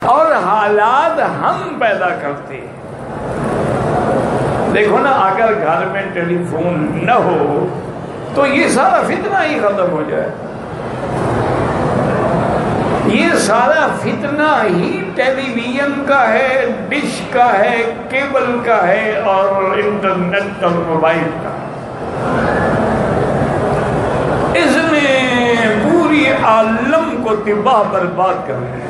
اور حالات ہم پیدا کرتے ہیں۔ دیکھو نا، اگر گھر میں ٹیلی فون نہ ہو تو یہ سارا فتنہ ہی ختم ہو جائے۔ یہ سارا فتنہ ہی ٹیلی ویژن کا ہے، ڈش کا ہے، کیبل کا ہے اور انٹرنیٹ اور موبائل کا۔ اس نے پوری عالم کو تباہ برباد کر دیا۔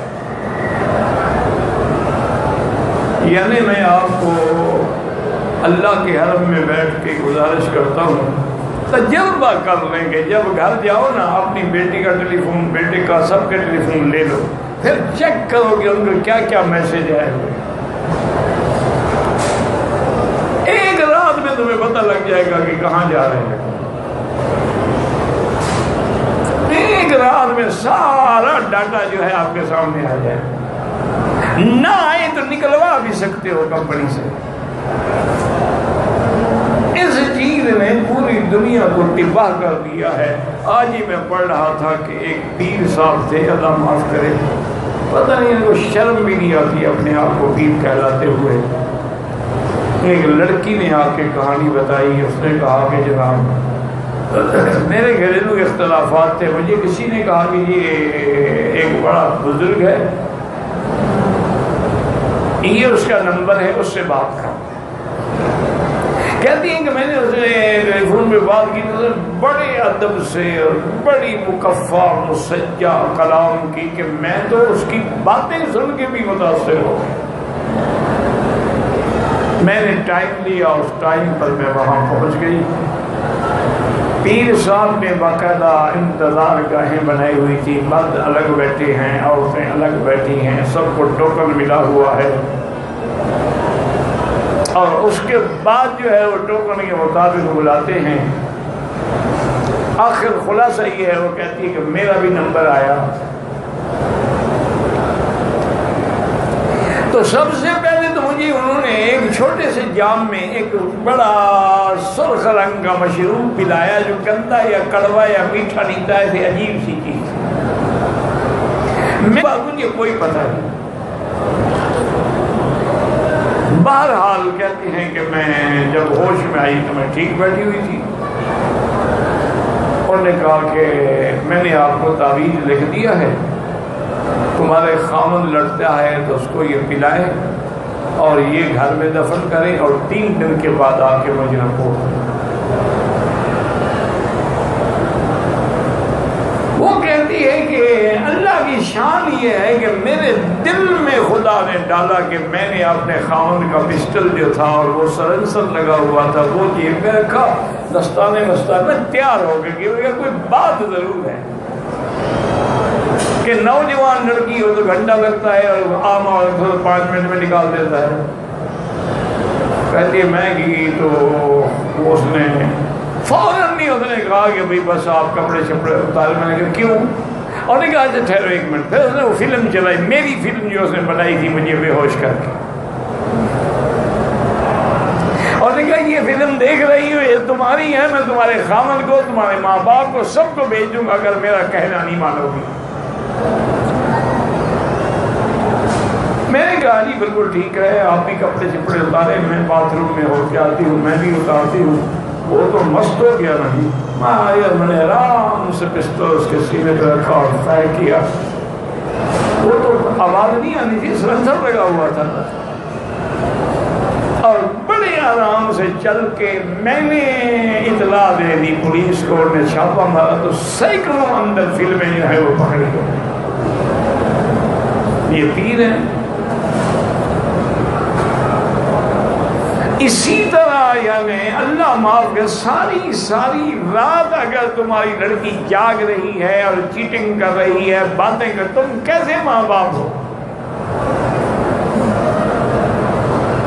یعنی میں آپ کو اللہ کے حرم میں بیٹھ کے گزارش کرتا ہوں، تجربہ کر لیں کہ جب گھر جاؤ نا، اپنی بیٹی کا ٹیلی فون، بیٹے کا، سب کے ٹیلی فون لے لو، پھر چیک کرو کہ ان کو کیا کیا میسج آئے ہوئے۔ ایک رات میں تمہیں پتہ لگ جائے گا کہ کہاں جا رہے ہیں۔ ایک رات میں سارا ڈاٹا جو ہے آپ کے سامنے آ جائے، نہ آئے تو نکلوا بھی سکتے ہو کمپنی سے۔ اس چیز نے پوری دنیا کو تباہ کر دیا ہے۔ آج ہی میں پڑھ رہا تھا کہ ایک پیر صاحب تھے، اللہ معاف کرے، پتہ نہیں ان کو شرم بھی نہیں آتی اپنے آپ کو پیر کہلاتے ہوئے۔ ایک لڑکی نے آ کے کہانی بتائی، اس نے کہا کہ جناب میرے گھریلو اختلافات تھے، مجھے کسی نے کہا کہ یہ ایک بڑا بزرگ ہے، یہ اس کا نمبر ہے، اس سے بات کرو۔ کہتی ہیں کہ میں نے اس سے ٹیلی فون پہ بات کی تو بڑے ادب سے اور بڑی مکفّا مسجع کلام کی کہ میں تو اس کی باتیں سن کے بھی متاثر ہو گئی۔ میں نے ٹائم لیا، اس ٹائم پر میں وہاں پہنچ گئی۔ پیر صاحب نے باقاعدہ انتظار گاہیں بنائی ہوئی تھی، مرد الگ بیٹھے ہیں، عورتیں الگ بیٹھی ہیں، سب کو ٹوکن ملا ہوا ہے، اور اس کے بعد جو ہے وہ ٹوکن کے مطابق بلاتے ہیں۔ آخر خلاصہ یہ ہے، وہ کہتی ہے کہ میرا بھی نمبر آیا۔ تو سب سے پہلے تو مجھے انہوں نے ایک چھوٹے سے جام میں ایک بڑا سرخ رنگ کا مشروب پلایا، جو گندا یا کڑوا یا میٹھا نہیں تھا، ایسی عجیب سی چیز۔ مجھے کوئی پتہ نہیں۔ بہرحال کہتے ہیں کہ میں جب ہوش میں آئی تو میں ٹھیک بیٹھی ہوئی تھی۔ انہوں نے کہا کہ میں نے آپ کو تعویذ لکھ دیا ہے، تمہارے خامن لڑتا ہے تو اس کو یہ پلائے اور یہ گھر میں دفن کریں، اور 3 دن کے بعد آ کے مجھے رپورٹ کریں۔ وہ کہتی ہے کہ اللہ کی شان یہ ہے کہ میرے دل میں خدا نے ڈالا کہ میں نے اپنے خامن کا پسٹل جو تھا اور وہ سلنسر لگا ہوا تھا وہ جیب میں رکھا، دستانے میں تیار ہو گیا کہ کوئی بات ضرور ہے کہ نوجوان لڑکی ہو تو گھنٹہ لگتا ہے اور عام عورت 5 منٹ میں نکال دیتا ہے۔ کہتی ہے میں گئی تو اس نے فوراً نہیں، اس نے کہا کہ بھئی بس آپ کپڑے شپڑے اتارے۔ میں نے کہا کیوں؟ اور نے کہا اچھا ٹھہرو 1 منٹ۔ پھر اس نے وہ فلم چلائی، میری فلم جو اس نے بنائی تھی مجھے بے ہوش کر کے، اور نے کہا یہ فلم دیکھ رہی ہو، یہ تمہاری ہے، میں تمہارے خامن کو، تمہارے ماں باپ کو، سب کو بھیج دوں گا اگر میرا کہنا نہیں مانو گی۔ میں نے کہا جی بالکل ٹھیک ہے، آپ بھی کپڑے چپڑے اتارے، میں باتھ روم میں ہو کے آتی ہوں، میں بھی اتارتی ہوں۔ وہ تو مست ہو گیا نہیں، میں آیا، میں نے آرام سے پستول اس کے سینے پہ رکھا اور فائر کیا۔ وہ تو آواز نہیں آنی تھی، سلنسر لگا ہوا تھا، اور بڑے آرام سے چل کے میں نے اطلاع دے دی پولیس کو، نے چھاپا مارا تو سینکڑوں اندر فلمیں جو ہے وہ پکڑی گئی۔ یہ پیر ہیں۔ اسی طرح یعنی اللہ معاف کر، ساری رات اگر تمہاری لڑکی جاگ رہی ہے اور چیٹنگ کر رہی ہے، باتیں کر، تم کیسے ماں باپ ہو؟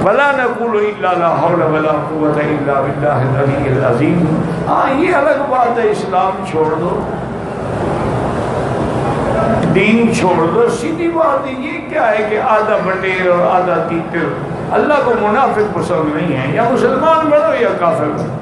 وَلَا نَقُولُ إِلَّا لَا حَوْلَ وَلَا قُوَّةَ إِلَّا بِاللَّهِ الْعَلِيِّ الْعَظِيمِ۔ ہاں یہ الگ بات ہے، اسلام چھوڑ دو، دین چھوڑ دو، سیدھی بات ہے۔ یہ کیا ہے کہ آدھا بٹیر اور آدھا تیتر؟ اللہ کو منافق پسند نہیں ہے، یا مسلمان بنو یا کافر بنو۔